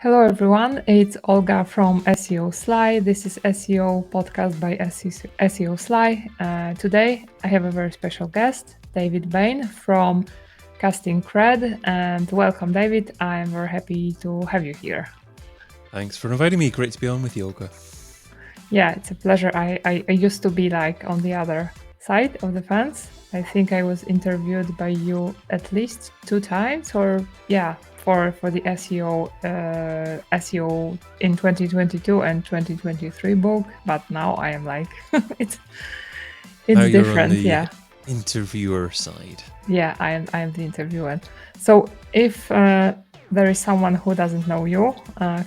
Hello everyone, it's Olga from SEO Sly. This is SEO Podcast by SEO Sly. Today I have a very special guest, David Bain from Casting Cred. And welcome, David. I'm very happy to have you here. Thanks for inviting me. Great to be on with you, Olga. Yeah, it's a pleasure. I used to be like on the other side of the fence. I think I was interviewed by you at least 2 times, or for the SEO in 2022 and 2023 book. But now I am like it's now you're different. On the yeah, interviewer side. Yeah, I am the interviewer. So if there is someone who doesn't know you,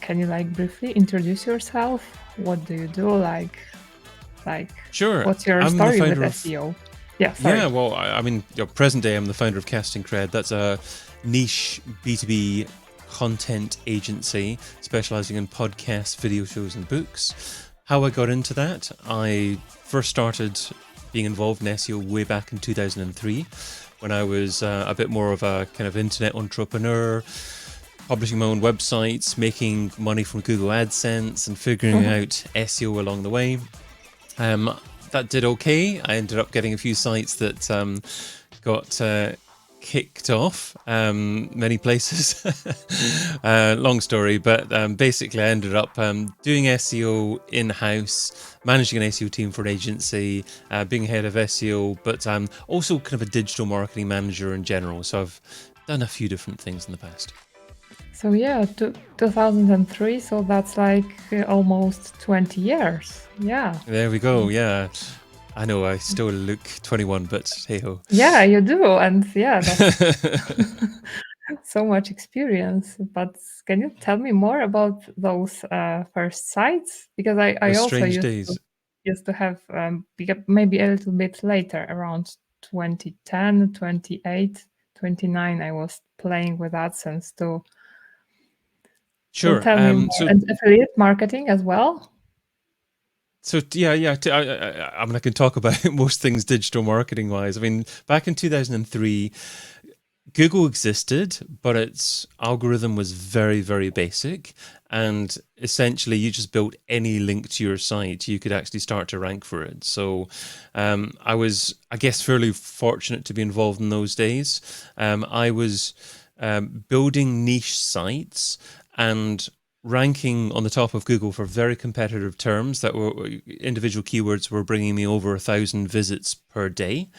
can you like briefly introduce yourself? What do you do? Like Sure. what's your I'm story the with founder SEO? Yeah, sorry. Yeah, well, present day, I'm the founder of Casting Cred. That's a niche B2B content agency specializing in podcasts, video shows, and books. How I got into that, I first started being involved in SEO way back in 2003 when I was a bit more of a kind of internet entrepreneur, publishing my own websites, making money from Google AdSense and figuring out SEO along the way. That did okay. I ended up getting a few sites that got kicked off many places. Long story, but basically I ended up doing SEO in-house, managing an SEO team for an agency, being head of SEO, but also kind of a digital marketing manager in general. So I've done a few different things in the past. So yeah, 2003. So that's like almost 20 years. Yeah. There we go. Yeah. I know I still look 21, but hey ho. Yeah, you do. And yeah, that's so much experience. But can you tell me more about those first sites? Because I Those also strange days. used to have maybe a little bit later, around 2010, 28, 29, I was playing with AdSense too. Sure. So tell me more. And affiliate marketing as well? So yeah. I can talk about most things digital marketing wise. I mean, back in 2003, Google existed, but its algorithm was very, very basic. And essentially, you just built any link to your site, you could actually start to rank for it. So I was, I guess, fairly fortunate to be involved in those days. I was building niche sites and ranking on the top of Google for very competitive terms that were individual keywords were bringing me over 1,000 visits per day.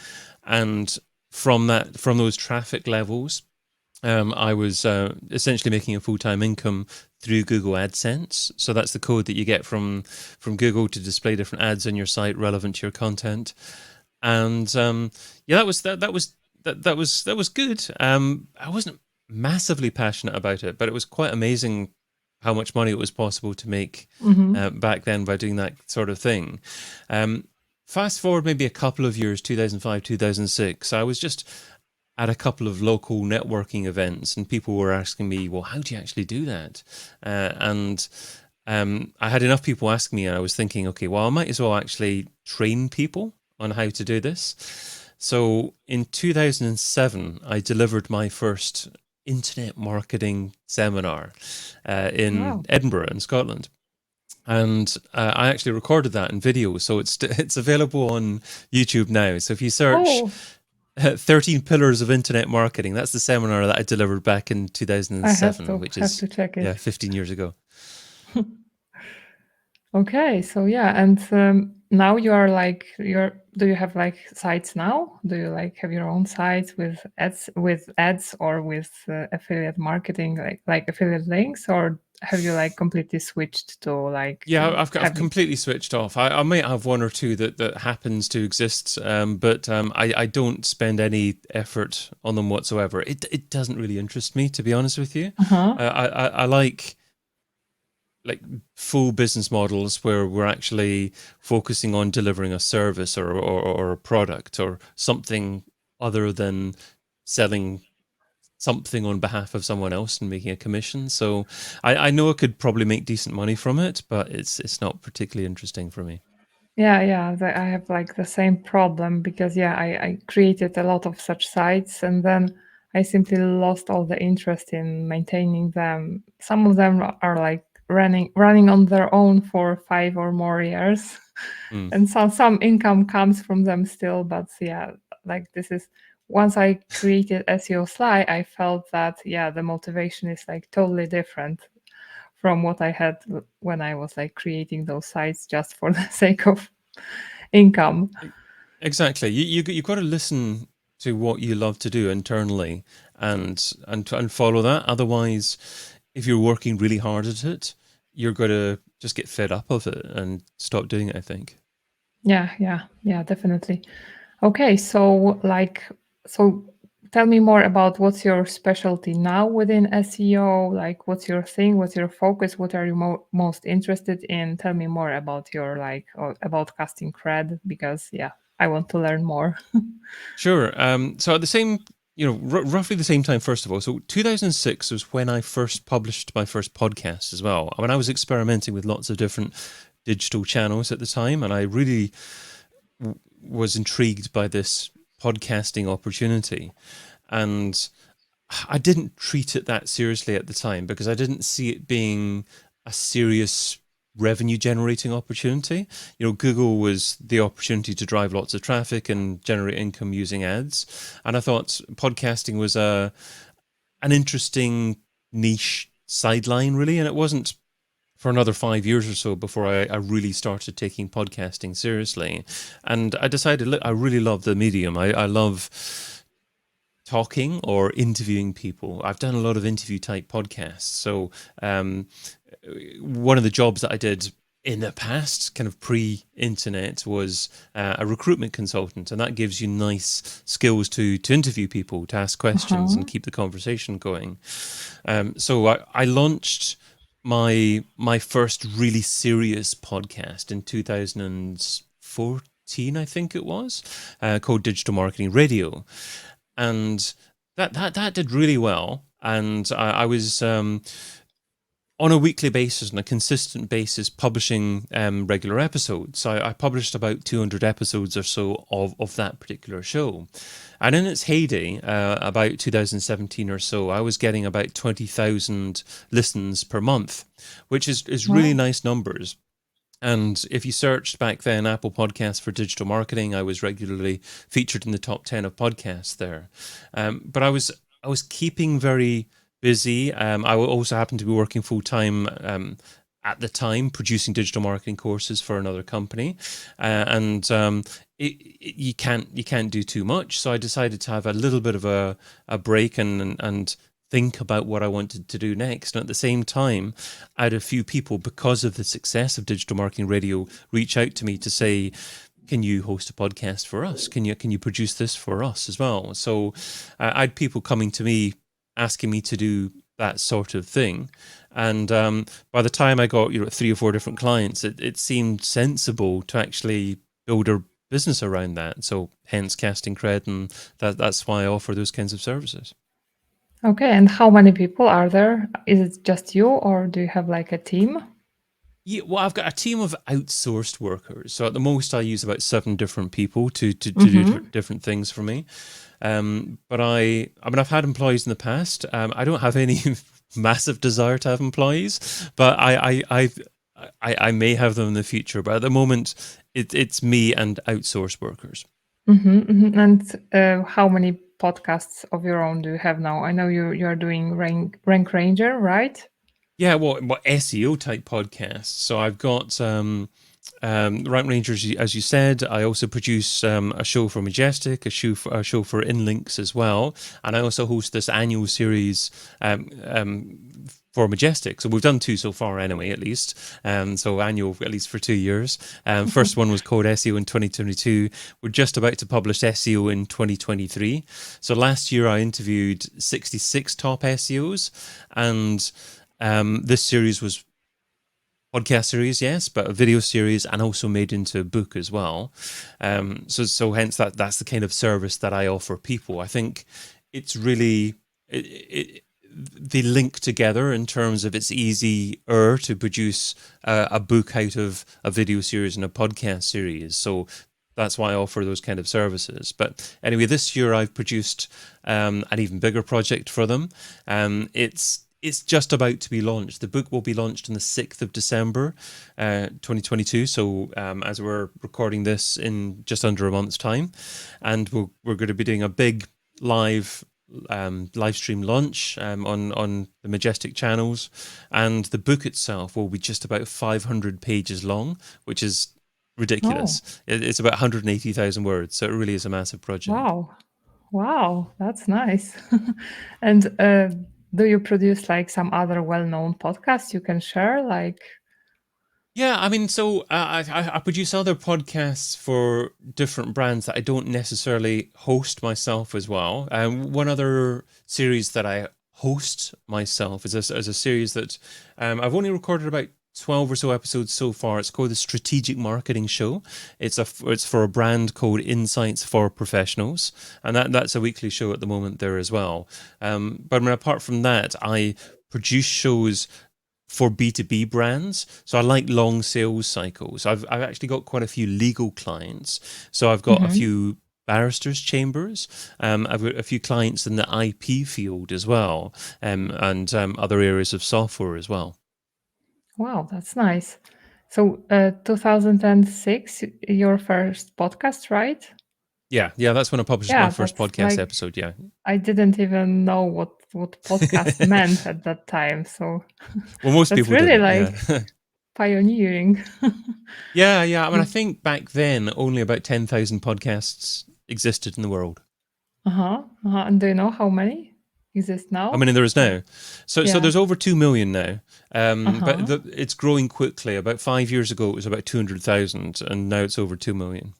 And from those traffic levels, I was essentially making a full-time income through Google AdSense. So that's the code that you get from Google to display different ads on your site relevant to your content. And that was good. I wasn't massively passionate about it, but it was quite amazing how much money it was possible to make back then by doing that sort of thing. Fast forward maybe a couple of years, 2005, 2006, I was just at a couple of local networking events and people were asking me, well, how do you actually do that? And I had enough people asking me and I was thinking, okay, well, I might as well actually train people on how to do this. So in 2007, I delivered my first internet marketing seminar in Edinburgh in Scotland. And I actually recorded that in video, so it's available on YouTube now. So if you search 13 Pillars of Internet Marketing, that's the seminar that I delivered back in 2007, which is 15 years ago. Okay, so yeah, and now you are like do you have like sites now? Do you like have your own sites with ads or with affiliate marketing, like affiliate links, or have you like completely switched to like? Yeah, I've completely switched off. I might have one or two that happens to exist, but I don't spend any effort on them whatsoever. It doesn't really interest me, to be honest with you. I like full business models where we're actually focusing on delivering a service or a product or something other than selling something on behalf of someone else and making a commission. So I know I could probably make decent money from it, but it's not particularly interesting for me. Yeah. I have like the same problem because I created a lot of such sites and then I simply lost all the interest in maintaining them. Some of them are like running on their own for 5 or more years. Mm. And some income comes from them still, but yeah, like this is once I created SEO Sly, I felt that the motivation is like totally different from what I had when I was like creating those sites just for the sake of income. Exactly. You've got to listen to what you love to do internally and follow that. Otherwise, if you're working really hard at it, you're going to just get fed up of it and stop doing it, I think. Yeah, definitely. Okay, so tell me more about what's your specialty now within SEO, like what's your thing, what's your focus, what are you most interested in? Tell me more about your about Casting Cred, because I want to learn more. Sure. So at the same, roughly the same time, first of all. So 2006 was when I first published my first podcast as well. I mean, I was experimenting with lots of different digital channels at the time, and I really was intrigued by this podcasting opportunity. And I didn't treat it that seriously at the time because I didn't see it being a serious revenue generating opportunity. Google was the opportunity to drive lots of traffic and generate income using ads. And I thought podcasting was an interesting niche sideline, really. And it wasn't for another 5 years or so before I really started taking podcasting seriously. And I decided, look, I really love the medium. I love talking or interviewing people. I've done a lot of interview type podcasts. So one of the jobs that I did in the past, kind of pre-internet, was a recruitment consultant, and that gives you nice skills to interview people, to ask questions and keep the conversation going. So I launched my first really serious podcast in 2014, I think it was, called Digital Marketing Radio. And that did really well. And I was on a weekly basis, on a consistent basis, publishing regular episodes. So I published about 200 episodes or so of that particular show. And in its heyday, about 2017 or so, I was getting about 20,000 listens per month, which is really nice numbers. And if you searched back then Apple Podcasts for digital marketing, I was regularly featured in the top 10 of podcasts there. But I was keeping very busy. I also happened to be working full time at the time, producing digital marketing courses for another company, you can't do too much. So I decided to have a little bit of a break and think about what I wanted to do next. And at the same time, I had a few people, because of the success of Digital Marketing Radio, reach out to me to say, can you host a podcast for us? Can you produce this for us as well? So I had people coming to me asking me to do that sort of thing. And by the time I got 3 or 4 different clients, it seemed sensible to actually build a business around that. So hence Casting Cred, and that's why I offer those kinds of services. Okay, and how many people are there? Is it just you, or do you have like a team? Yeah, well, I've got a team of outsourced workers. So at the most, I use about 7 different people to do different things for me. But I mean, I've had employees in the past. I don't have any massive desire to have employees, but I may have them in the future. But at the moment, it's me and outsourced workers. And how many podcasts of your own do you have now? I know you are doing Rank Ranger, right? Yeah, well, SEO type podcasts. So I've got Rank Rangers, as you said. I also produce a show for Majestic, a show for InLinks as well, and I also host this annual series for Majestic. So we've done 2 so far anyway, at least. So annual, at least for 2 years. First one was called SEO in 2022. We're just about to publish SEO in 2023. So last year I interviewed 66 top SEOs, and this series was podcast series, yes, but a video series, and also made into a book as well. So hence that's the kind of service that I offer people. I think it's really they link together in terms of it's easier to produce a book out of a video series and a podcast series. So that's why I offer those kind of services. But anyway, this year I've produced an even bigger project for them. It's just about to be launched. The book will be launched on the 6th of December, 2022. So as we're recording this in just under a month's time, and we're going to be doing a big live stream launch on the Majestic channels, and the book itself will be just about 500 pages long, which is ridiculous. Oh, It's about 180,000 words, so it really is a massive project. wow. Wow, that's nice. And do you produce like some other well-known podcasts you can share? Like, Yeah, I mean, so I produce other podcasts for different brands that I don't necessarily host myself as well. One other series that I host myself is a series that I've only recorded about 12 or so episodes so far. It's called the Strategic Marketing Show. It's for a brand called Insights for Professionals, and that's a weekly show at the moment there as well. But I mean, apart from that, I produce shows for B2B brands. So I like long sales cycles. I've actually got quite a few legal clients. So I've got a mhm. few barristers' chambers. I've got a few clients in the IP field as well, and other areas of software as well. Wow, that's nice. So, 2006, your first podcast, right? Yeah, that's when I published my Yeah, first that's podcast like episode. Yeah. I didn't even know what podcast meant at that time. So Well, most that's people really didn't. like Yeah. pioneering. Yeah. I mean, I think back then only about 10,000 podcasts existed in the world. Uh-huh. Uh-huh. And do you know how many exist I now? mean, there is Like, now. So yeah. there's over 2 million now. But Uh-huh. it's growing quickly. About 5 years ago, it was about 200,000, and now it's over 2 million.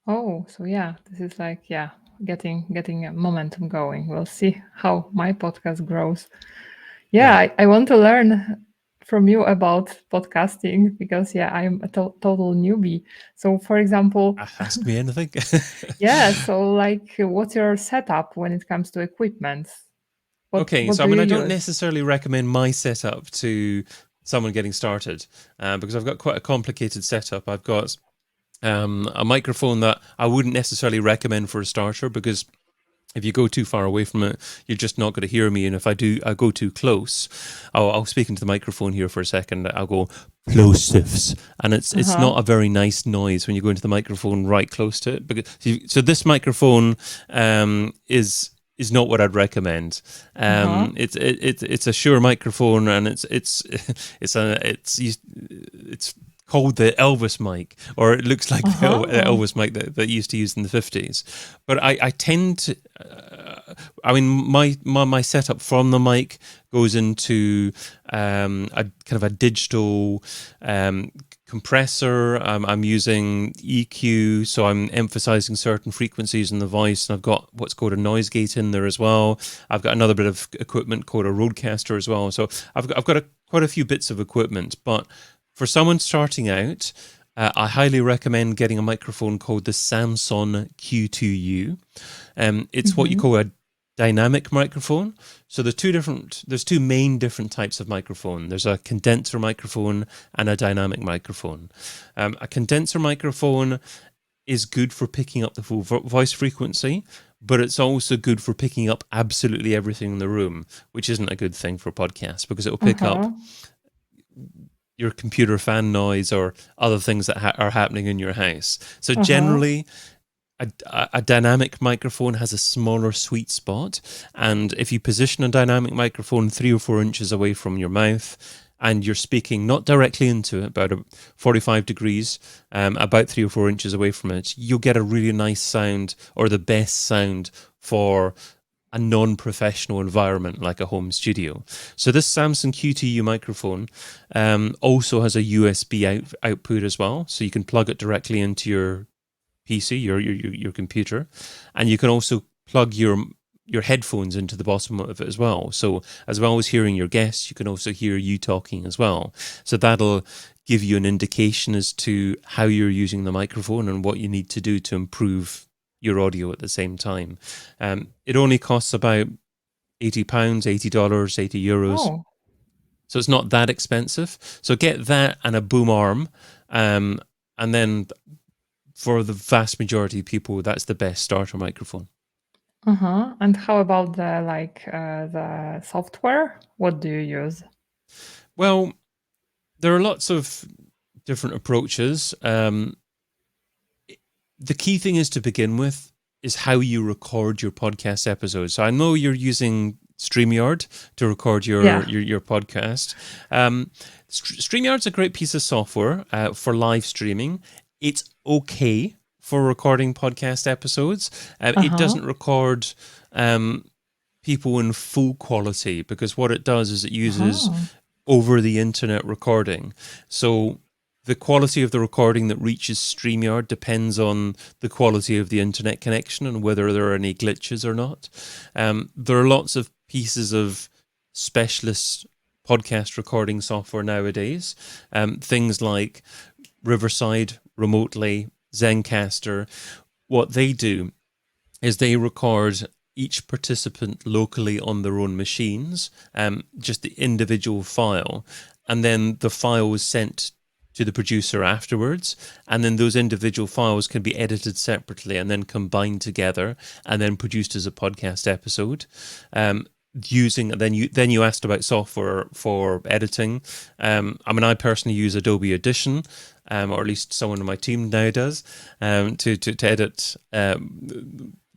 Oh, so yeah, this is like, yeah, getting a momentum going. We'll see how my podcast grows. Yeah, Yeah. I want to learn from you about podcasting because yeah, I'm a total newbie. So for example, Ask me anything. yeah, so like what's your setup when it comes to equipment? Okay, What so I do mean, you I don't use? necessarily recommend my setup to someone getting started because I've got quite a complicated setup. I've got a microphone that I wouldn't necessarily recommend for a starter because if you go too far away from it, you're just not going to hear me. And if I go too close, I'll speak into the microphone here for a second. I'll go plosives, and it's Uh-huh. not a very nice noise when you go into the microphone right close to it. So this microphone is not what I'd recommend. Uh-huh. It's a Shure microphone, and it's called the Elvis mic, or it looks like the Uh-huh. Elvis mic that used to use in the 50s. But I tend to, I mean, my setup from the mic goes into a kind of a digital compressor. I'm using EQ, so I'm emphasizing certain frequencies in the voice, and I've got what's called a noise gate in there as well. I've got another bit of equipment called a Rodecaster as well. So I've got quite a few bits of equipment, but for someone starting out, I highly recommend getting a microphone called the Samsung Q2U. It's what you Mm-hmm. call a dynamic microphone. So there's two main different types of microphone. There's a condenser microphone and a dynamic microphone. A condenser microphone is good for picking up the full voice frequency, but it's also good for picking up absolutely everything in the room, which isn't a good thing for podcasts because it will pick up Uh-huh. your computer fan noise or other things that are happening in your house. So Uh-huh. generally, a dynamic microphone has a smaller sweet spot, and if you position a dynamic microphone 3 or 4 inches away from your mouth, and you're speaking not directly into it, about 45 degrees, about 3 or 4 inches away from it, you'll get a really nice sound, or the best sound for a non-professional environment like a home studio. So this Samsung Q2U microphone also has a USB output as well, so you can plug it directly into your PC, your computer, and you can also plug your headphones into the bottom of it as well. So as well as hearing your guests, you can also hear you talking as well. So that'll give you an indication as to how you're using the microphone and what you need to do to improve your audio at the same time. It only costs about £80, $80, €80. Oh. So it's not that expensive. So get that and a boom arm, and then for the vast majority of people, that's the best starter microphone. And how about the software? What do you use? Well, there are lots of different approaches. The key thing is to begin with is how you record your podcast episodes. So I know you're using StreamYard to record your podcast. StreamYard's a great piece of software for live streaming. It's okay for recording podcast episodes. It doesn't record people in full quality, because what it does is it uses over the internet recording. So the quality of the recording that reaches StreamYard depends on the quality of the internet connection and whether there are any glitches or not. There are lots of pieces of specialist podcast recording software nowadays. Things like Riverside, Remotely, Zencaster. What they do is they record each participant locally on their own machines, just the individual file, and then the file is sent to the producer afterwards, and then those individual files can be edited separately and then combined together and then produced as a podcast episode. Then you asked about software for editing. I personally use Adobe Audition, or at least someone on my team now does, to edit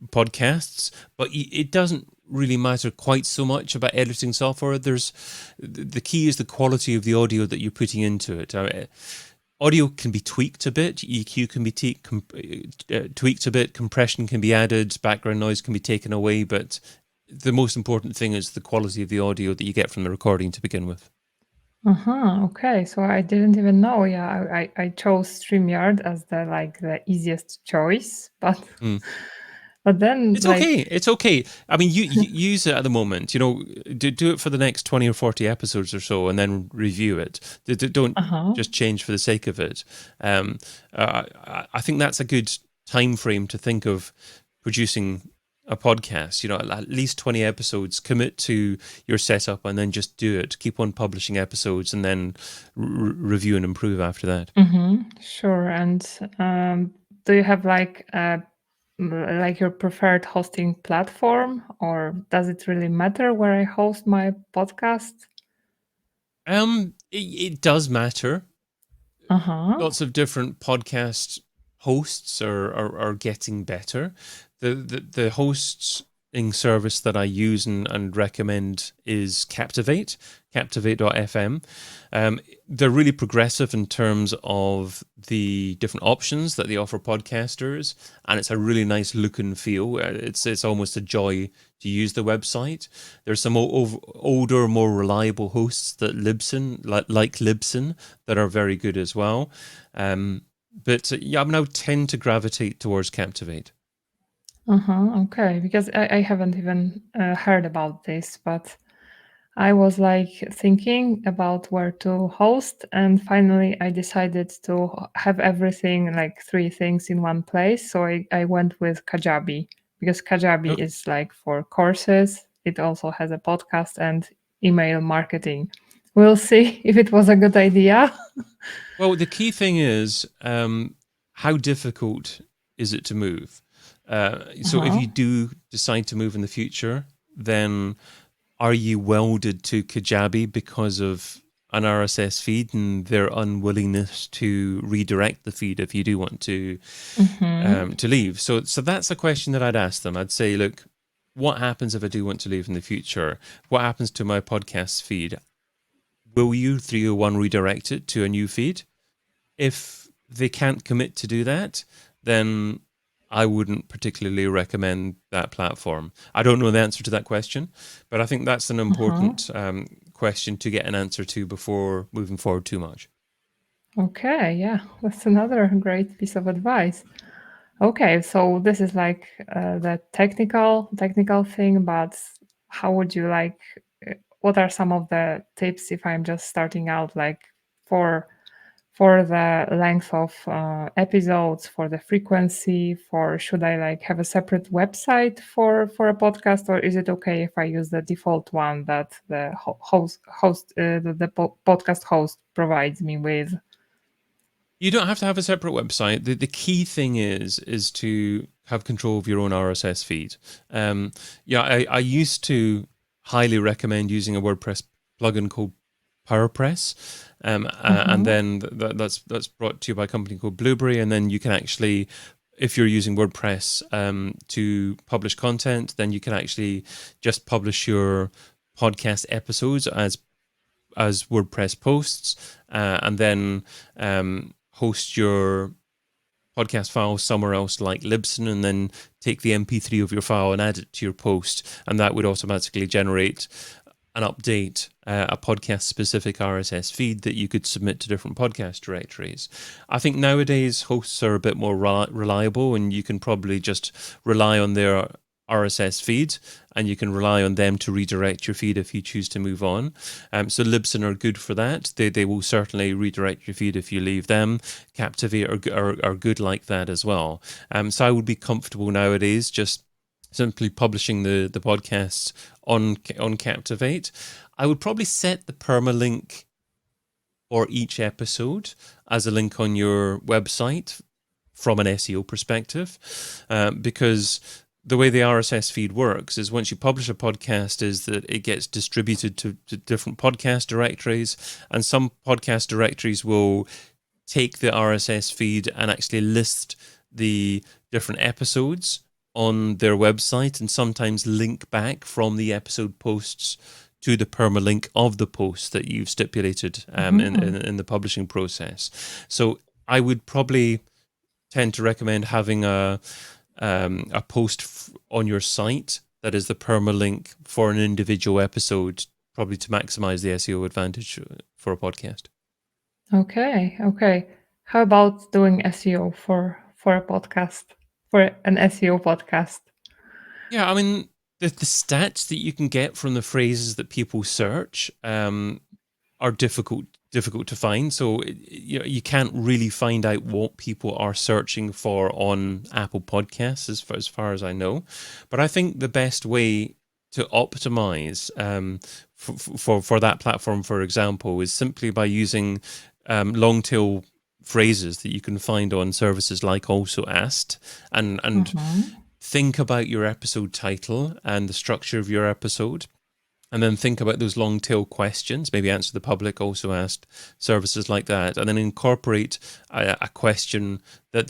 podcasts, but it doesn't really matter quite so much about editing software. The key is the quality of the audio that you're putting into it. Audio can be tweaked a bit, EQ can be tweaked a bit, compression can be added, background noise can be taken away, but the most important thing is the quality of the audio that you get from the recording to begin with. Okay, so I didn't even know. Yeah, I chose StreamYard as the easiest choice, but then it's okay. It's okay. I mean, you use it at the moment. Do it for the next 20 or 40 episodes or so, and then review it. Don't just change for the sake of it. I think that's a good time frame to think of producing a podcast. At least 20 episodes. Commit to your setup, and then just do it. Keep on publishing episodes, and then review and improve after that. Sure. And do you have your preferred hosting platform, or does it really matter where I host my podcast? It does matter. Lots of different podcast hosts are getting better. The hosting service that I use and recommend is Captivate.fm. They're really progressive in terms of the different options that they offer podcasters, and it's a really nice look and feel. It's almost a joy to use the website. There's some older, more reliable hosts that like Libsyn, that are very good as well. But I now tend to gravitate towards Captivate. Okay, because I haven't even heard about this, but I was thinking about where to host, and finally I decided to have everything, 3 things in one place. So I went with Kajabi, because Kajabi is for courses. It also has a podcast and email marketing. We'll see if it was a good idea. Well, the key thing is, how difficult is it to move? So if you do decide to move in the future, then are you welded to Kajabi because of an RSS feed and their unwillingness to redirect the feed if you do want to leave? So that's a question that I'd ask them. I'd say, look, what happens if I do want to leave in the future? What happens to my podcast feed? Will you 301 redirect it to a new feed? If they can't commit to do that, then I wouldn't particularly recommend that platform. I don't know the answer to that question, but I think that's an important question to get an answer to before moving forward too much. Okay, yeah, that's another great piece of advice. Okay, so this is the technical thing, but how would you what are some of the tips if I'm just starting out, for the length of episodes, for the frequency, should I have a separate website for a podcast, or is it okay if I use the default one that the podcast host provides me with? You don't have to have a separate website. The key thing is to have control of your own RSS feed. I used to highly recommend using a WordPress plugin called PowerPress, and Uh-huh. then that's brought to you by a company called Blueberry, and then you can actually, if you're using WordPress to publish content, then you can actually just publish your podcast episodes as WordPress posts, and then host your podcast file somewhere else like Libsyn, and then take the MP3 of your file and add it to your post, and that would automatically generate an update, a podcast specific RSS feed that you could submit to different podcast directories. I think nowadays hosts are a bit more reliable, and you can probably just rely on their RSS feed, and you can rely on them to redirect your feed if you choose to move on. So Libsyn are good for that. They will certainly redirect your feed if you leave them. Captivate are good like that as well. So I would be comfortable nowadays just simply publishing the podcasts on Captivate. I would probably set the permalink for each episode as a link on your website from an SEO perspective, because the way the RSS feed works is once you publish a podcast is that it gets distributed to different podcast directories, and some podcast directories will take the RSS feed and actually list the different episodes on their website, and sometimes link back from the episode posts to the permalink of the post that you've stipulated in the publishing process. So I would probably tend to recommend having a post on your site that is the permalink for an individual episode, probably to maximize the SEO advantage for a podcast. Okay. How about doing SEO for a podcast, for an SEO podcast? Yeah, I mean, the stats that you can get from the phrases that people search are difficult to find. So you can't really find out what people are searching for on Apple Podcasts, as far as I know. But I think the best way to optimize for that platform, for example, is simply by using long tail phrases that you can find on services like Also Asked, and think about your episode title and the structure of your episode, and then think about those long tail questions, maybe Answer the Public, Also Asked, services like that, and then incorporate a question that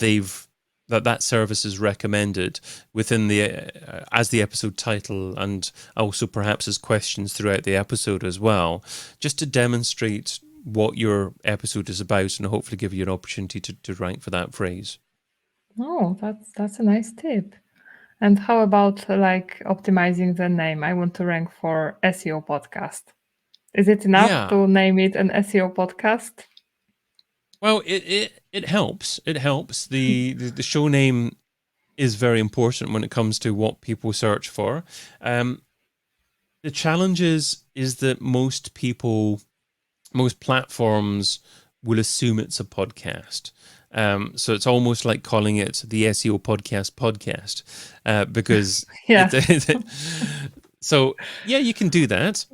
that service is recommended within the as the episode title, and also perhaps as questions throughout the episode as well, just to demonstrate what your episode is about, and hopefully give you an opportunity to rank for that phrase. Oh, that's a nice tip. And how about like optimizing the name? I want to rank for SEO podcast. Is it enough Yeah. to name it an SEO podcast? Well, it helps. It helps. The show name is very important when it comes to what people search for. The challenge is that most platforms will assume it's a podcast. So it's almost like calling it the SEO podcast, because Yeah. so yeah, you can do that.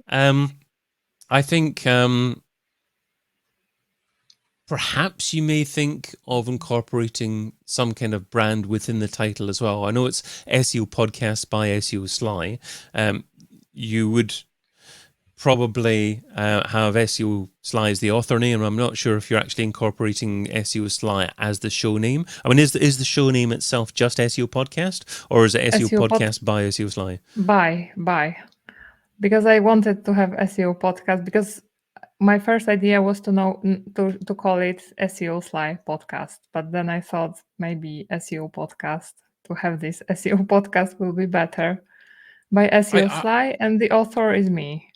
I think perhaps you may think of incorporating some kind of brand within the title as well. I know it's SEO Podcast by SEO Sly. You would probably have SEO Sly as the author name. I'm not sure if you're actually incorporating SEO Sly as the show name. I mean, is the show name itself just SEO Podcast, or is it SEO Podcast by SEO Sly? By. Because I wanted to have SEO podcast, because my first idea was to call it SEO Sly podcast, but then I thought maybe SEO podcast, to have this SEO podcast will be better, by SEO Sly, and the author is me.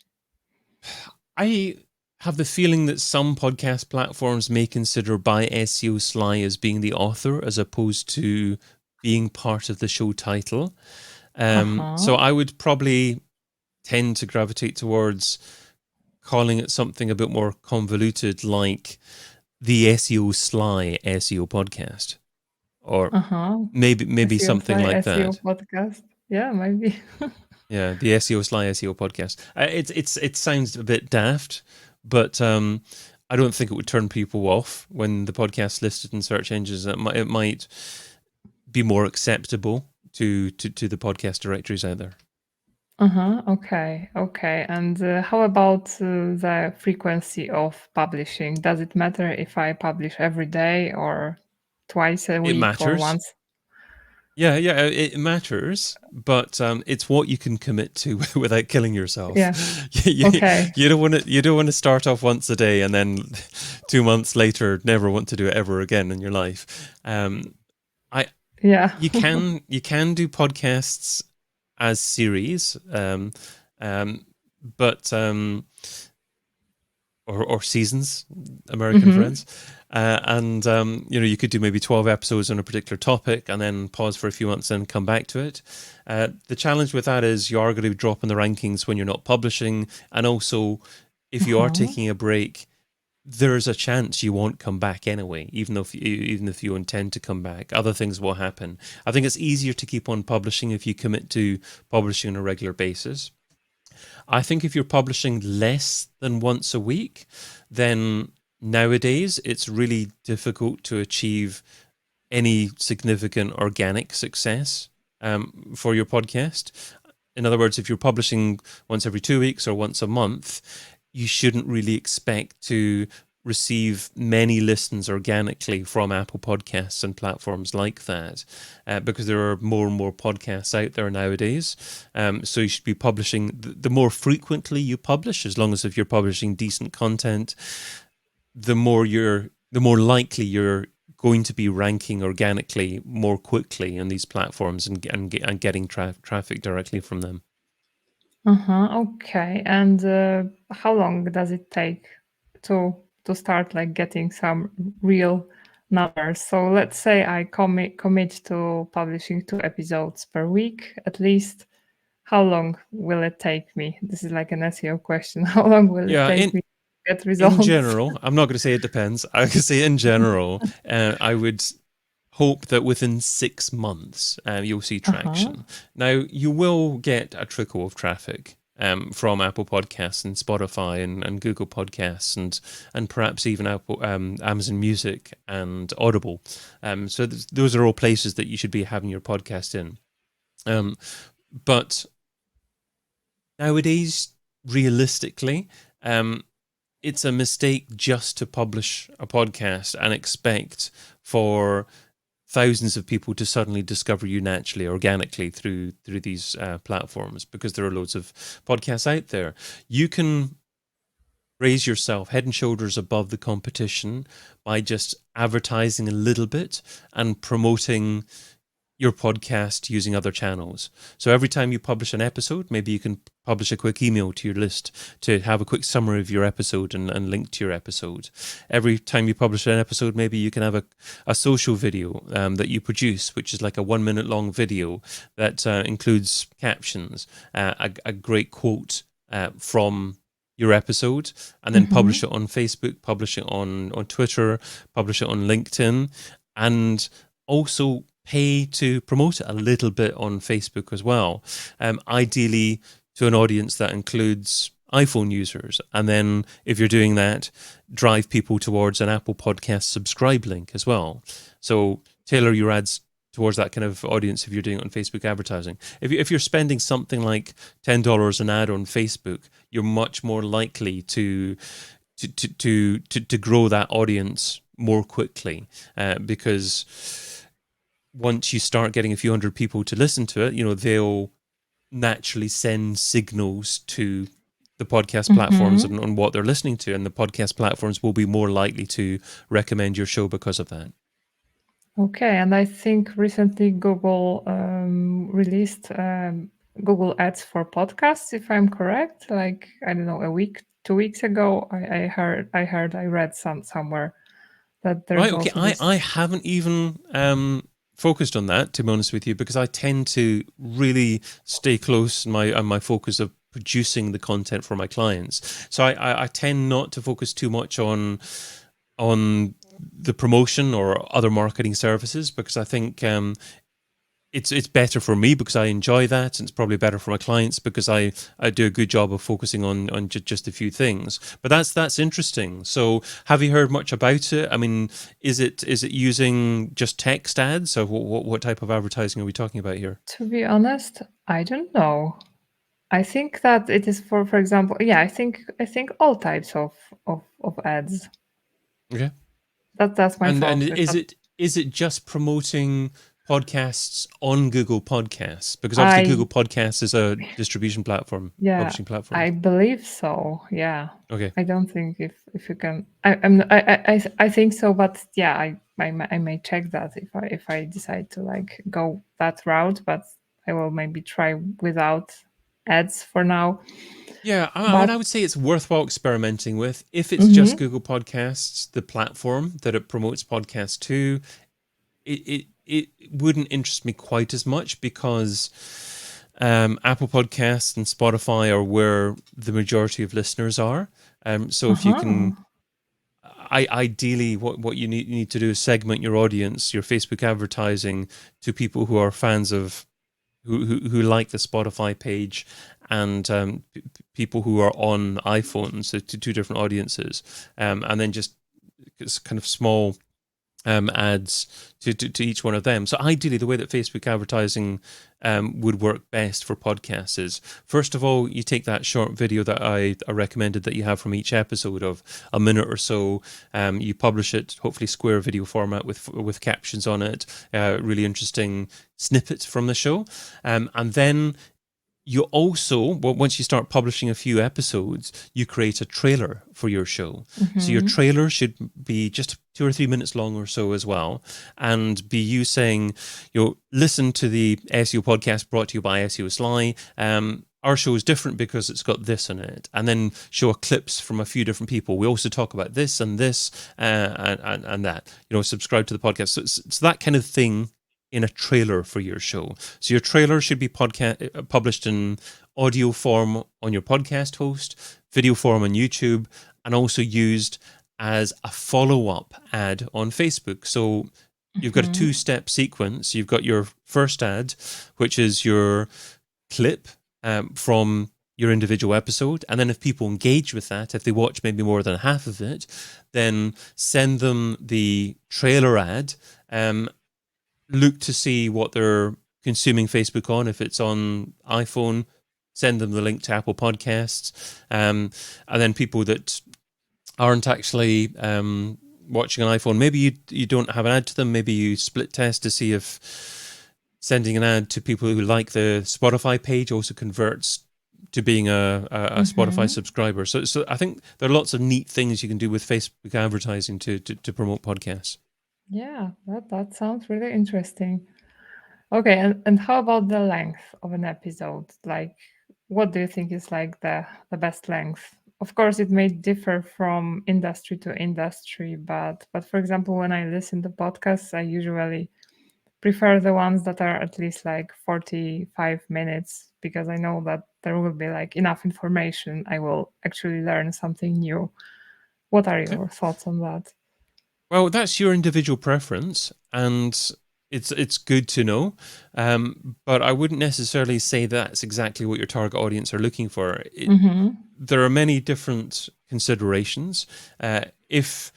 I have the feeling that some podcast platforms may consider by SEO Sly as being the author as opposed to being part of the show title. So I would probably tend to gravitate towards calling it something a bit more convoluted, like the SEO Sly SEO Podcast, or maybe SEO something Sly, like SEO that. podcast. Yeah, maybe. Yeah, the SEO Sly SEO Podcast. It sounds a bit daft, but I don't think it would turn people off when the podcast listed in search engines. It might be more acceptable to the podcast directories out there. Okay. And how about the frequency of publishing? Does it matter if I publish every day or twice a It week or matters. once? Yeah, it matters, but it's what you can commit to without killing yourself. Yeah. Okay. You don't want to start off once a day and then 2 months later never want to do it ever again in your life. Yeah. You can do podcasts as series, but or seasons, American friends. And you could do maybe 12 episodes on a particular topic and then pause for a few months and come back to it. The challenge with that is you are going to drop in the rankings when you're not publishing. And also, if you are taking a break, there's a chance you won't come back anyway, even if you intend to come back. Other things will happen. I think it's easier to keep on publishing if you commit to publishing on a regular basis. I think if you're publishing less than once a week, then nowadays it's really difficult to achieve any significant organic success for your podcast. In other words, if you're publishing once every 2 weeks or once a month, you shouldn't really expect to receive many listens organically from Apple Podcasts and platforms like that, because there are more and more podcasts out there nowadays. So you should be publishing. The more frequently you publish, as long as if you're publishing decent content, the more likely you're going to be ranking organically more quickly on these platforms and getting traffic directly from them. Okay. And how long does it take to start like getting some real numbers? So let's say I commit to publishing 2 episodes per week at least. How long will it take me? This is like an SEO question. How long will it take me to get results? In general, I'm not going to say it depends. I could say in general, I would hope that within 6 months you'll see traction. Now, you will get a trickle of traffic from Apple Podcasts and Spotify and Google Podcasts and perhaps even Amazon Music and Audible. So those are all places that you should be having your podcast in. But nowadays, realistically, it's a mistake just to publish a podcast and expect for thousands of people to suddenly discover you naturally, organically through these platforms, because there are loads of podcasts out there. You can raise yourself head and shoulders above the competition by just advertising a little bit and promoting your podcast using other channels. So every time you publish an episode, maybe you can publish a quick email to your list to have a quick summary of your episode and link to your episode. Every time you publish an episode, maybe you can have a social video that you produce, which is like a 1 minute long video that includes captions, a great quote from your episode, and then publish it on Facebook, publish it on Twitter, publish it on LinkedIn, and also pay to promote it a little bit on Facebook as well. Ideally to an audience that includes iPhone users. And then if you're doing that, drive people towards an Apple Podcast subscribe link as well. So tailor your ads towards that kind of audience if you're doing it on Facebook advertising. If you're spending something like $10 an ad on Facebook, you're much more likely to grow that audience more quickly, because once you start getting a few hundred people to listen to it, they'll naturally send signals to the podcast platforms on what they're listening to, and the podcast platforms will be more likely to recommend your show because of that. Okay, and I think recently Google released Google Ads for podcasts, if I'm correct. Like, I don't know, a week, 2 weeks ago, I read somewhere that there's right. Okay, also this... I haven't even focused on that, to be honest with you, because I tend to really stay close on my focus of producing the content for my clients. So I tend not to focus too much on the promotion or other marketing services, because I think it's better for me because I enjoy that, and it's probably better for my clients because I do a good job of focusing on just a few things. But that's interesting. So have you heard much about it? I mean, is it using just text ads, or what type of advertising are we talking about here? To be honest, I don't know. I think that it is for example, yeah, I think all types of ads. Okay. That's my And focus. is it just promoting podcasts on Google Podcasts? Because obviously I Google Podcasts is a distribution platform, Yeah, publishing platform. I believe so. Yeah, Okay. I don't think if you can. I think so, but yeah, I may check that if I decide to like go that route, but I will maybe try without ads for now. Yeah, But I would say it's worthwhile experimenting with. If it's just mhm, Google Podcasts, the platform that it promotes podcasts to, it wouldn't interest me quite as much because Apple Podcasts and Spotify are where the majority of listeners are. So if you uh-huh, can, ideally, what you need to do is segment your audience, your Facebook advertising, to people who are fans of who like the Spotify page, and people who are on iPhones, so two different audiences, and then just it's kind of small ads to each one of them. So ideally, the way that Facebook advertising would work best for podcasts is, first of all, you take that short video that I recommended that you have from each episode of a minute or so. You publish it, hopefully square video format with captions on it, really interesting snippets from the show, and then you also, well, once you start publishing a few episodes, you create a trailer for your show. So your mhm, trailer should be just 2 or 3 minutes long or so as well, and be you saying, listen to the SEO podcast brought to you by SEO Sly. Our show is different because it's got this in it, and then show clips from a few different people. We also talk about this and this and that. Subscribe to the podcast. So it's that kind of thing in a trailer for your show. So your trailer should be published in audio form on your podcast host, video form on YouTube, and also used as a follow-up ad on Facebook. So you've got a mhm, two-step sequence. You've got your first ad, which is your clip from your individual episode. And then if people engage with that, if they watch maybe more than half of it, then send them the trailer ad. Look to see what they're consuming Facebook on. If it's on iPhone, send them the link to Apple Podcasts. And then people that aren't actually watching an iPhone, maybe you don't have an ad to them. Maybe you split test to see if sending an ad to people who like the Spotify page also converts to being a Spotify mhm. subscriber. So I think there are lots of neat things you can do with Facebook advertising to promote podcasts. Yeah, that sounds really interesting. Okay, and how about the length of an episode? Like, what do you think is like the best length? Of course, it may differ from industry to industry, but for example, when I listen to podcasts, I usually prefer the ones that are at least like 45 minutes because I know that there will be like enough information. I will actually learn something new. What are your thoughts on that? Well, that's your individual preference, and it's good to know. But I wouldn't necessarily say that's exactly what your target audience are looking for. Mm-hmm. There are many different considerations. If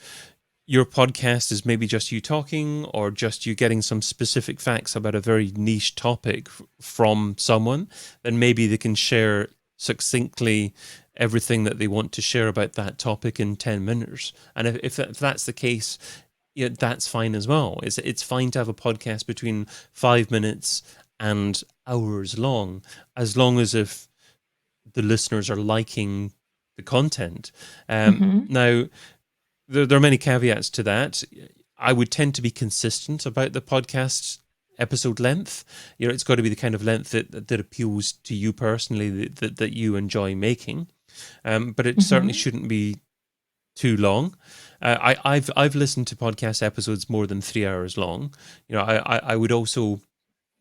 your podcast is maybe just you talking, or just you getting some specific facts about a very niche topic from someone, then maybe they can share succinctly everything that they want to share about that topic in 10 minutes. And if that's the case, yeah, that's fine as well. It's fine to have a podcast between 5 minutes and hours long, as long as if the listeners are liking the content. Mm-hmm. Now, there are many caveats to that. I would tend to be consistent about the podcast episode length. It's got to be the kind of length that appeals to you personally, that you enjoy making. But it certainly Mm-hmm. shouldn't be too long. I've listened to podcast episodes more than 3 hours long. I would also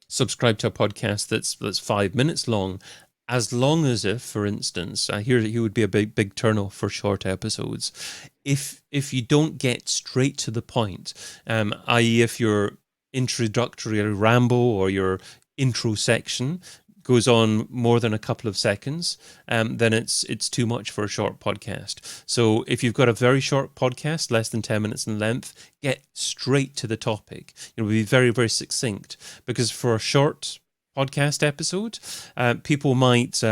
subscribe to a podcast that's 5 minutes long as if, for instance, here would be a big turnoff for short episodes. If you don't get straight to the point, i.e., if you're introductory ramble or your intro section goes on more than a couple of seconds, then it's too much for a short podcast. So if you've got a very short podcast, less than 10 minutes in length, get straight to the topic. Be very, very succinct, because for a short podcast episode, people might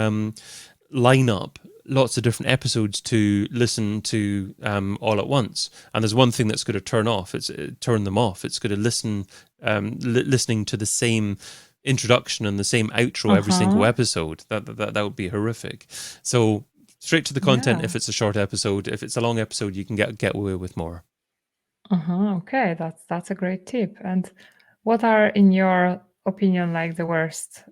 line up lots of different episodes to listen to all at once, and there's one thing that's going to turn them off. It's going to listening to the same introduction and the same outro every single episode. That would be horrific. So straight to the content if it's a short episode. If it's a long episode, you can get away with more. Okay, that's a great tip. And what are, in your opinion, like the worst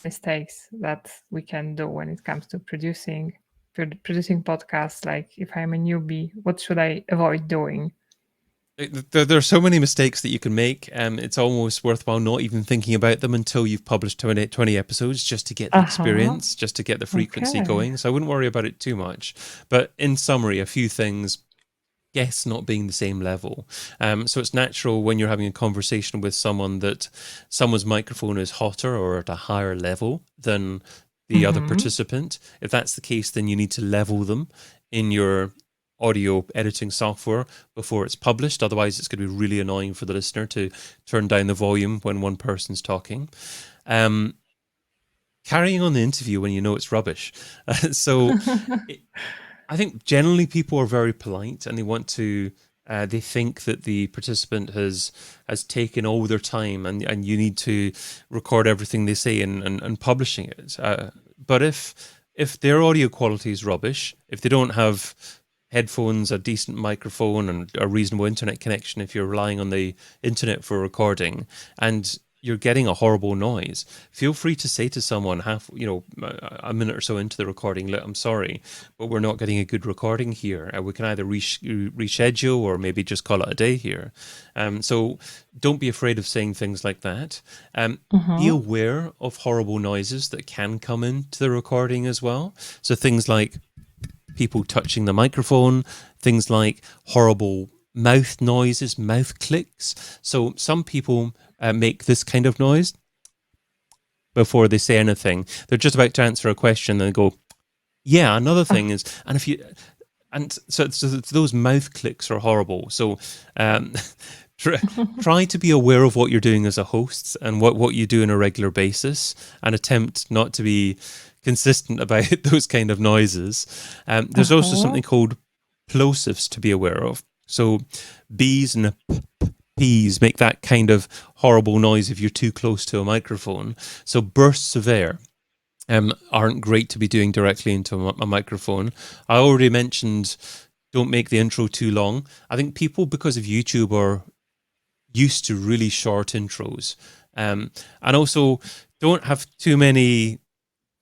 mistakes that we can do when it comes to producing podcasts? Like, if I'm a newbie, what should I avoid doing? There are so many mistakes that you can make. It's almost worthwhile not even thinking about them until you've published 20 episodes, just to get the experience, just to get the frequency going. So I wouldn't worry about it too much. But in summary, a few things. Guests not being the same level. So it's natural when you're having a conversation with someone that someone's microphone is hotter or at a higher level than the other participant. If that's the case, then you need to level them in your audio editing software before it's published. Otherwise, it's going to be really annoying for the listener to turn down the volume when one person's talking. Carrying on the interview when you know it's rubbish. I think generally people are very polite, and they want to. They think that the participant has taken all their time, and you need to record everything they say and publishing it. But if their audio quality is rubbish, if they don't have headphones, a decent microphone, and a reasonable internet connection, if you're relying on the internet for recording, and you're getting a horrible noise, feel free to say to someone a minute or so into the recording, look, I'm sorry, but we're not getting a good recording here. We can either reschedule or maybe just call it a day here. So don't be afraid of saying things like that. Be aware of horrible noises that can come into the recording as well. So things like people touching the microphone, things like horrible mouth noises, mouth clicks. So some people make this kind of noise before they say anything. They're just about to answer a question and they go, yeah, another thing is, so those mouth clicks are horrible. So try to be aware of what you're doing as a host and what you do on a regular basis, and attempt not to be consistent about those kind of noises. There's also something called plosives to be aware of. So B's and P's make that kind of horrible noise if you're too close to a microphone. So bursts of air aren't great to be doing directly into a microphone. I already mentioned don't make the intro too long. I think people, because of YouTube, are used to really short intros. And also don't have too many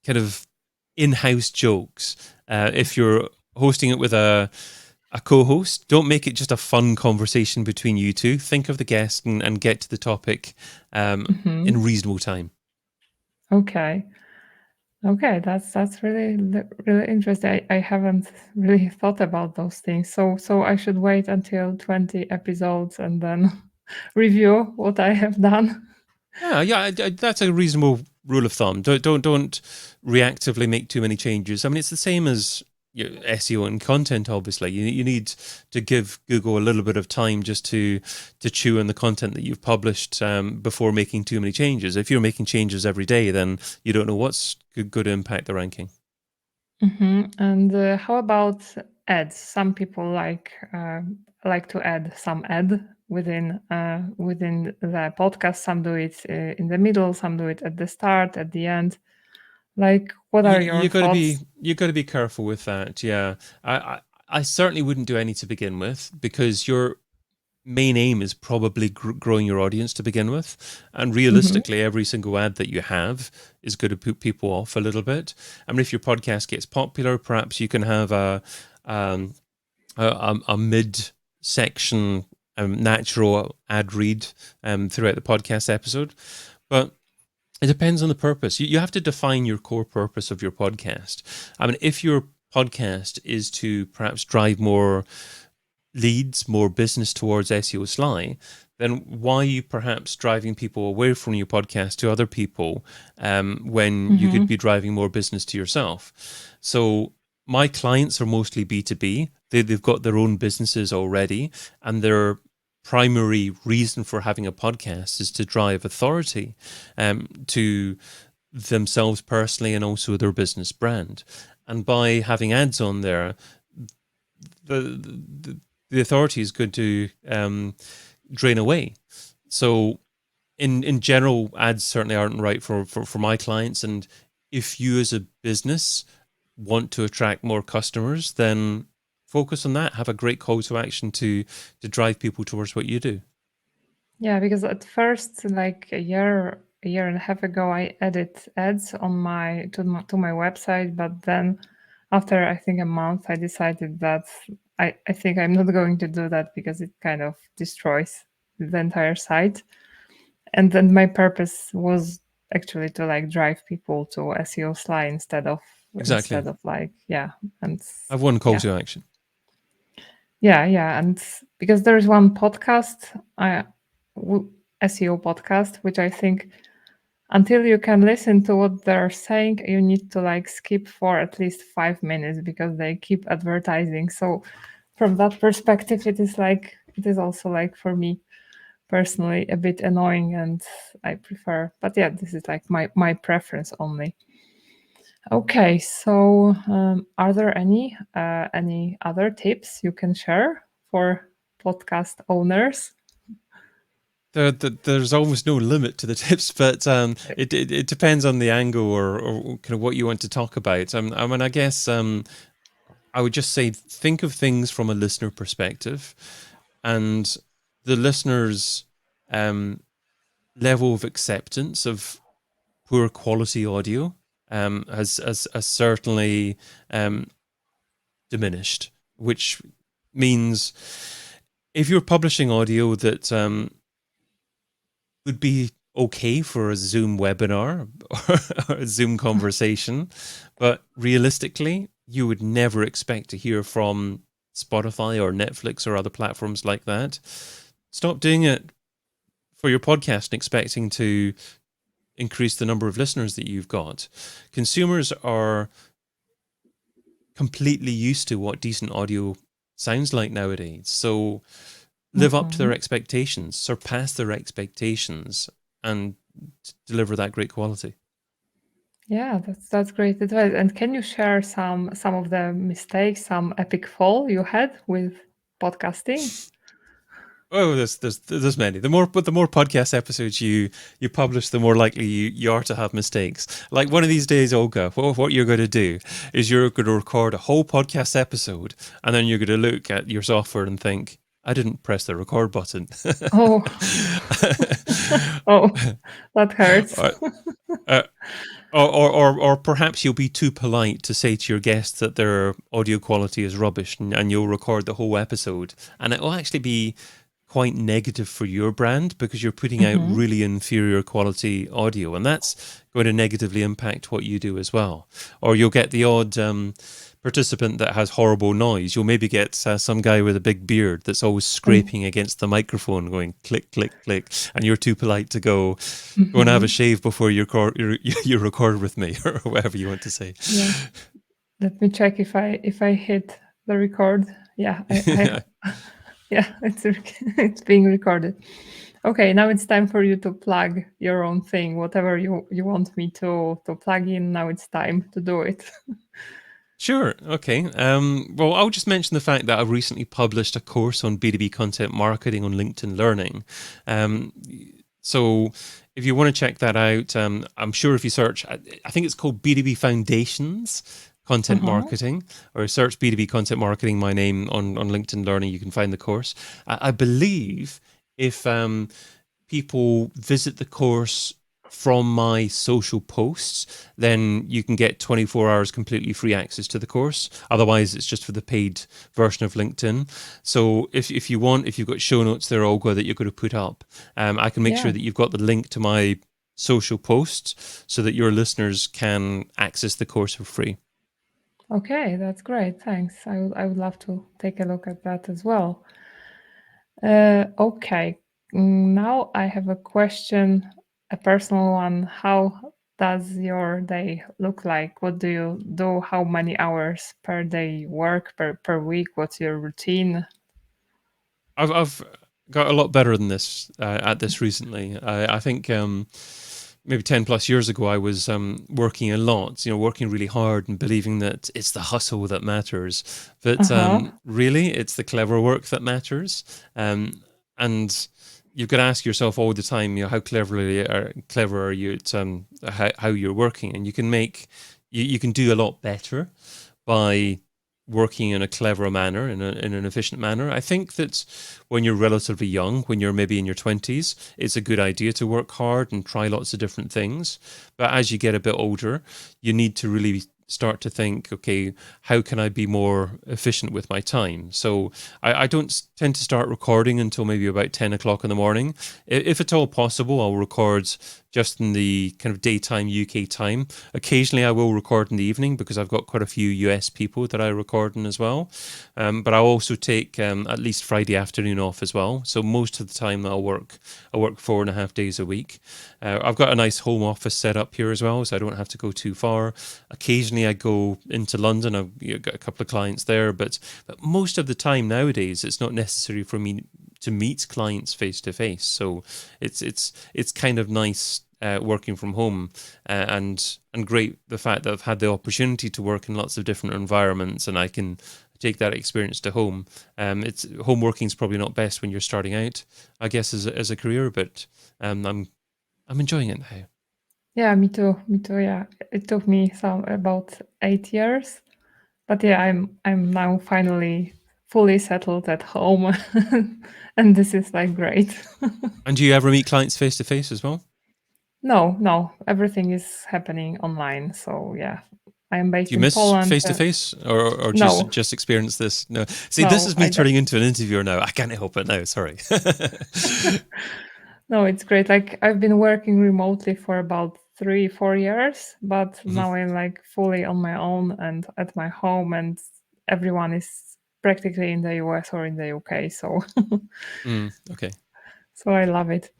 kind of in-house jokes. If you're hosting it with a co-host, don't make it just a fun conversation between you two. Think of the guest and get to the topic in reasonable time. Okay, that's really interesting. I haven't really thought about those things. So I should wait until 20 episodes and then review what I have done. Yeah, that's a reasonable rule of thumb. Don't reactively make too many changes. I mean, it's the same as SEO and content. Obviously, you need to give Google a little bit of time just to chew on the content that you've published before making too many changes. If you're making changes every day, then you don't know what's good to impact the ranking. And how about ads? Some people like to add some ad within the podcast. Some do it in the middle. Some do it at the start, at the end. Like, what are your thoughts? You got to be careful with that. Yeah, I certainly wouldn't do any to begin with, because your main aim is probably growing your audience to begin with, and realistically, every single ad that you have is going to put people off a little bit. I mean, if your podcast gets popular, perhaps you can have a mid-section natural ad read throughout the podcast episode, but it depends on the purpose. You have to define your core purpose of your podcast. I mean, if your podcast is to perhaps drive more leads, more business towards SEO Sly, then why are you perhaps driving people away from your podcast to other people when you could be driving more business to yourself? So my clients are mostly B2B. They've got their own businesses already, and their primary reason for having a podcast is to drive authority to themselves personally and also their business brand. And by having ads on there, the authority is going to drain away. So in general, ads certainly aren't right for my clients. And if you as a business want to attract more customers, then focus on that. Have a great call to action to drive people towards what you do. Yeah, because at first, like a year and a half ago, I added ads on to my website, but then after I think a month, I decided that I think I'm not going to do that because it kind of destroys the entire site. And then my purpose was actually to like drive people to SEO Sly instead of Exactly. like, yeah. And I've one call to action. Yeah. And because there's one podcast, SEO podcast, which I think until you can listen to what they're saying, you need to like skip for at least 5 minutes because they keep advertising. So from that perspective, it is also like for me personally a bit annoying, and I prefer, but yeah, this is like my preference only. Okay, so are there any other tips you can share for podcast owners? There's almost no limit to the tips, but it depends on the angle or kind of what you want to talk about. I mean, I guess I would just say think of things from a listener perspective, and the listener's level of acceptance of poor quality audio has certainly diminished, which means if you're publishing audio that would be okay for a Zoom webinar or a Zoom conversation, but realistically, you would never expect to hear from Spotify or Netflix or other platforms like that. Stop doing it for your podcast and expecting to increase the number of listeners that you've got. Consumers are completely used to what decent audio sounds like nowadays. So live up to their expectations, surpass their expectations, and deliver that great quality. Yeah, that's great advice. And can you share some of the mistakes, some epic fall you had with podcasting? Oh, there's many. The more podcast episodes you publish, the more likely you are to have mistakes. Like one of these days, Olga, what you're going to do is you're going to record a whole podcast episode, and then you're going to look at your software and think, I didn't press the record button. Oh, oh, that hurts. Or perhaps you'll be too polite to say to your guests that their audio quality is rubbish, and you'll record the whole episode, and it will actually be quite negative for your brand because you're putting out really inferior quality audio, and that's going to negatively impact what you do as well. Or you'll get the odd participant that has horrible noise. You'll maybe get some guy with a big beard that's always scraping against the microphone going click, click, click, and you're too polite to go and have a shave before you record with me, or whatever you want to say. Yeah. Let me check if I hit the record. Yeah, yeah, it's being recorded. Okay, now it's time for you to plug your own thing, whatever you want me to plug in. Now it's time to do it. Sure. Okay. Well, I'll just mention the fact that I've recently published a course on B2B content marketing on LinkedIn Learning. So if you want to check that out, I'm sure if you search, I think it's called B2B Foundations Content Marketing, or search B2B Content Marketing, my name on LinkedIn Learning, you can find the course. I believe if people visit the course from my social posts, then you can get 24 hours completely free access to the course. Otherwise, it's just for the paid version of LinkedIn. So if you've got show notes there, Olga, that you're going to put up, I can make sure that you've got the link to my social posts so that your listeners can access the course for free. Okay, that's great. Thanks. I would love to take a look at that as well. Okay. Now I have a question, a personal one. How does your day look like? What do you do? How many hours per day you work per week? What's your routine? I've got a lot better than this at this recently. I think maybe 10 plus years ago, I was working a lot, working really hard and believing that it's the hustle that matters. But Uh-huh. really, it's the clever work that matters. And you've got to ask yourself all the time, how clever are you at how you're working? And you can do a lot better by working in a clever manner, in an efficient manner. I think that when you're relatively young, when you're maybe in your 20s, it's a good idea to work hard and try lots of different things. But as you get a bit older, you need to really start to think, okay, how can I be more efficient with my time? So I don't tend to start recording until maybe about 10 o'clock in the morning. If at all possible, I'll record just in the kind of daytime UK time. Occasionally I will record in the evening because I've got quite a few US people that I record in as well. But I'll also take at least Friday afternoon off as well. So most of the time I work 4.5 days a week. I've got a nice home office set up here as well, so I don't have to go too far. Occasionally I go into London. I've got a couple of clients there, but most of the time nowadays it's not necessary for me to meet clients face to face. So it's kind of nice working from home and great the fact that I've had the opportunity to work in lots of different environments and I can take that experience to home. It's home working is probably not best when you're starting out, I guess, as a career, but I'm enjoying it now. Yeah, me too. Me too. Yeah. It took me about 8 years. But yeah, I'm now finally fully settled at home, and this is like great. And do you ever meet clients face to face as well? No, everything is happening online. So yeah, I am Do based you in miss Poland. face to face, or No, just experience this? No. See, this no, is me turning into an interviewer now. I can't help it now. Sorry. no, it's great. Like I've been working remotely for about 3-4 years, but Mhm. now I'm like fully on my own and at my home, and everyone is practically in the US or in the UK. So Okay. so I love it.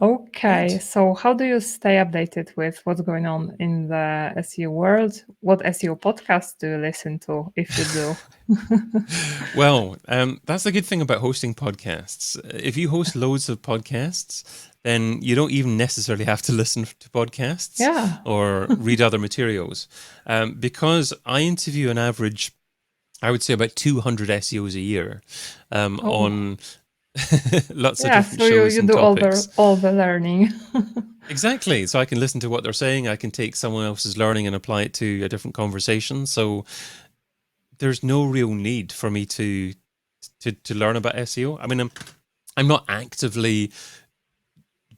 Okay, Great. so how do you stay updated with what's going on in the SEO world? What SEO podcasts do you listen to if you do? Well, that's the good thing about hosting podcasts. If you host loads of podcasts, then you don't even necessarily have to listen to podcasts Yeah. or read other materials. Because I interview an average, I would say about 200 SEOs a year Oh, on lots of yeah. different So you shows you and do topics. all the learning. Exactly. So I can listen to what they're saying. I can take someone else's learning and apply it to a different conversation. So there's no real need for me to learn about SEO. I mean, I'm not actively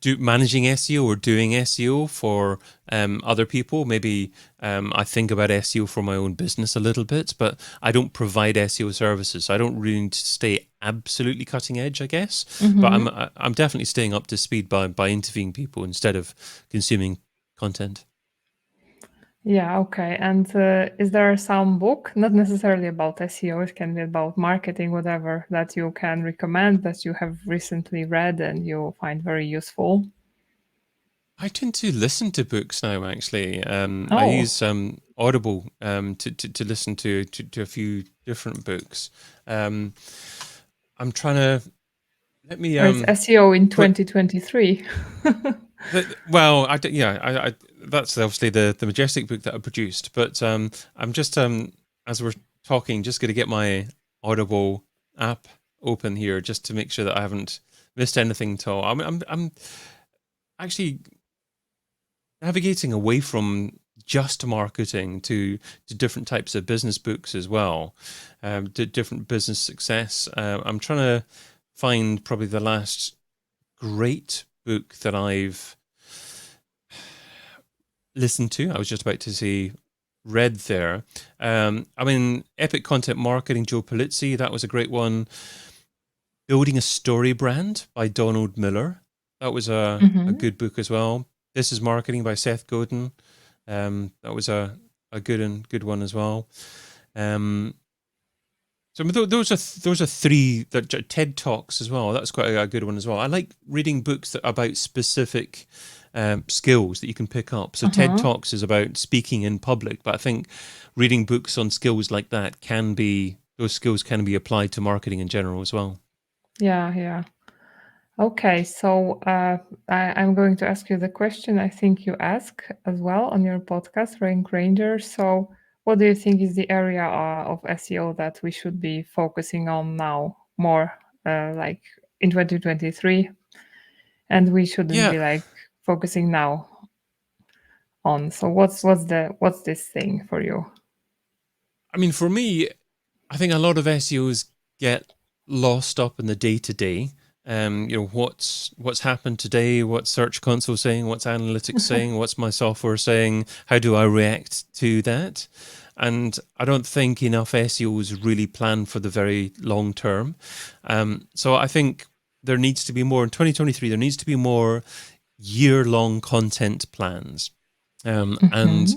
managing SEO or doing SEO for other people. Maybe I think about SEO for my own business a little bit, but I don't provide SEO services. So I don't really need to stay absolutely cutting edge, I guess. But Hmm. I'm definitely staying up to speed by interviewing people instead of consuming content. Yeah. Okay. And is there some book, not necessarily about SEO, it can be about marketing, whatever, that you can recommend that you have recently read and you find very useful? I tend to listen to books now. Actually, I Oh, use Audible to listen to a few different books. Um, I'm trying to let me or it's SEO in put 2023. well. That's obviously the Majestic book that I produced. But I'm just as we're talking, just going to get my Audible app open here just to make sure that I haven't missed anything at all. I'm actually navigating away from just marketing to different types of business books as well, to different business success. I'm trying to find probably the last great book that I've listened to. I was just about to say read there. I mean, Epic Content Marketing, Joe Pulizzi, that was a great one. Building a Story Brand by Donald Miller. That was a Hmm. good book as well. This is Marketing by Seth Godin. That was a a good one as well. So those are three that TED Talks as well. That's quite a good one as well. I like reading books about specific skills that you can pick up. So TED Talks is about speaking in public, but I think reading books on skills like that those skills can be applied to marketing in general as well. Yeah. Okay, so I'm going to ask you the question I think you ask as well on your podcast, Rank Ranger. So, what do you think is the area of SEO that we should be focusing on now more, like in 2023, and we shouldn't Yeah, be like focusing now on? So, what's this thing for you? I mean, for me, I think a lot of SEOs get lost up in the day to day. What's happened today? What's Search Console saying? What's analytics saying? What's my software saying? How do I react to that? And I don't think enough SEOs really plan for the very long term. So I think there needs to be more in 2023. There needs to be more year-long content plans. And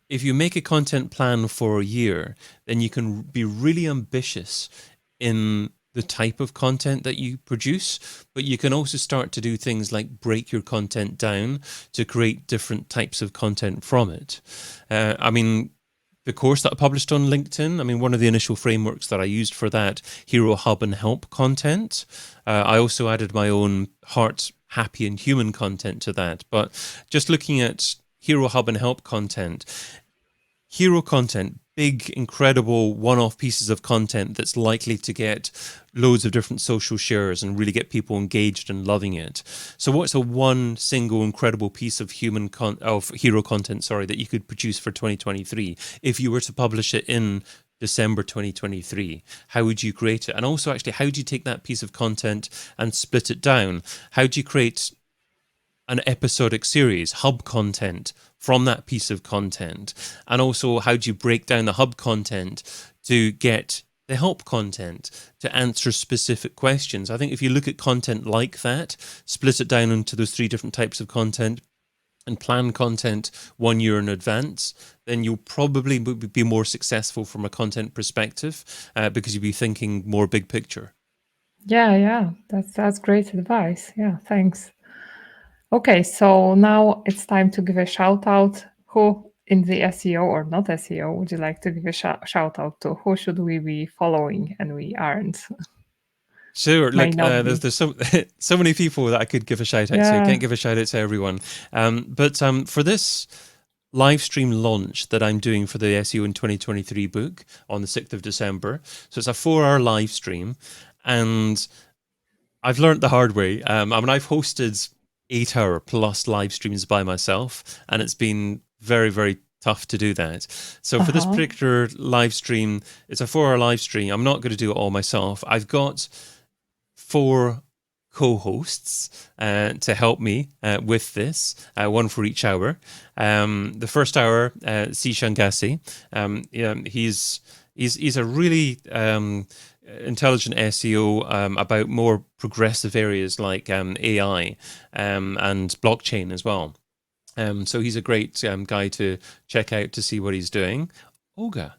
if you make a content plan for a year, then you can be really ambitious in the type of content that you produce, but you can also start to do things like break your content down to create different types of content from it. I mean, the course that I published on LinkedIn, I mean, one of the initial frameworks that I used for that, Hero, Hub, and Help content. I also added my own heart, happy, and human content to that. But just looking at Hero, Hub, and Help content, hero content, big, incredible one-off pieces of content that's likely to get loads of different social shares and really get people engaged and loving it. So what's a one single incredible piece of hero content, that you could produce for 2023 if you were to publish it in December 2023? How would you create it? And also, actually, how do you take that piece of content and split it down? How do you create an episodic series, hub content from that piece of content? And also, how do you break down the hub content to get the help content to answer specific questions? I think if you look at content like that, split it down into those three different types of content and plan content 1 year in advance, then you'll probably be more successful from a content perspective because you'll be thinking more big picture. Yeah, that's great advice. Yeah, thanks. Okay, so now it's time to give a shout out. Who in the SEO or not SEO would you like to give a shout out to? Who should we be following and we aren't? Sure. Might Look, not be. there's so many people that I could give a shout out to. I Yeah. can't give a shout out to everyone. But for this live stream launch that I'm doing for the SEO in 2023 book on the 6th of December, so it's a 4-hour live stream, and I've learned the hard way. I mean, I've hosted 8-hour plus live streams by myself, and it's been very, very tough to do that. So for this particular live stream, it's a 4-hour live stream. I'm not going to do it all myself. I've got 4 co-hosts to help me with this, one for each hour. The first hour, Sishan Gassi, he's a really intelligent SEO about more progressive areas like AI and blockchain as well. So he's a great guy to check out to see what he's doing. Olga,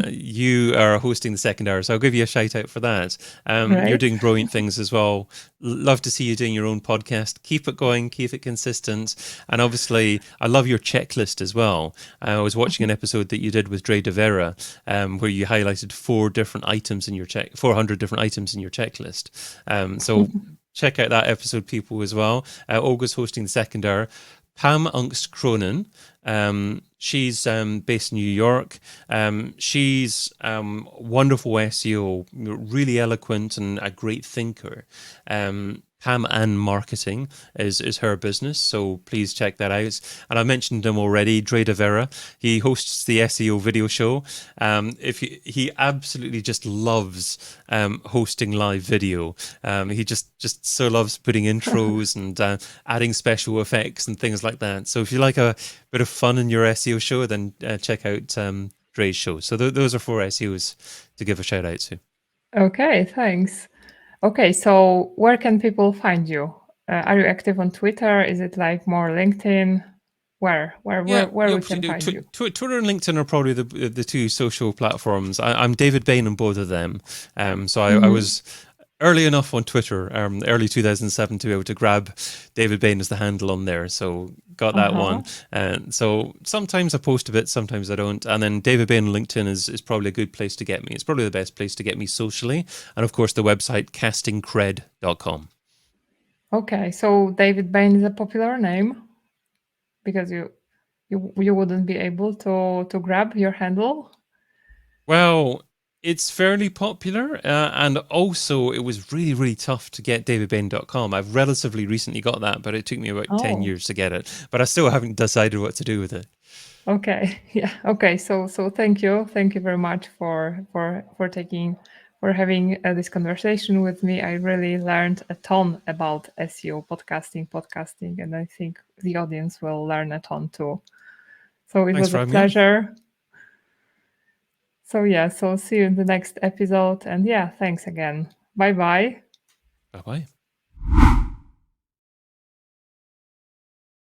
you are hosting the second hour, so I'll give you a shout out for that. You're doing brilliant things as well. Love to see you doing your own podcast. Keep it going, keep it consistent. And obviously, I love your checklist as well. I was watching an episode that you did with Dre De Vera, where you highlighted 400 different items in your checklist. So check out that episode, people, as well. Olga's hosting the second hour. Pam Ungst Cronin. She's based in New York. She's wonderful SEO, really eloquent and a great thinker. Pam and Marketing is her business, so please check that out. And I mentioned him already, Dre De Vera. He hosts the SEO video show. He absolutely just loves hosting live video. He just so loves putting intros and adding special effects and things like that. So if you like a bit of fun in your SEO show, then check out Dre's show. So those are 4 SEOs to give a shout out to. Okay, thanks. Okay, so where can people find you? Are you active on Twitter? Is it like more LinkedIn? where we can find you? Twitter and LinkedIn are probably the two social platforms. I'm David Bain on both of them. So I was early enough on Twitter, early 2007, to be able to grab David Bain as the handle on there. So got that one. And so sometimes I post a bit, sometimes I don't. And then David Bain on LinkedIn is probably a good place to get me. It's probably the best place to get me socially. And of course, the website castingcred.com. Okay, so David Bain is a popular name because you wouldn't be able to grab your handle. Well, it's fairly popular, and also it was really, really tough to get davidbain.com. I've relatively recently got that, but it took me about 10 years to get it. But I still haven't decided what to do with it. Okay, yeah, okay. So thank you very much for having this conversation with me. I really learned a ton about SEO podcasting, and I think the audience will learn a ton too. So it was a pleasure. So yeah, so see you in the next episode. And yeah, thanks again. Bye-bye. Bye-bye.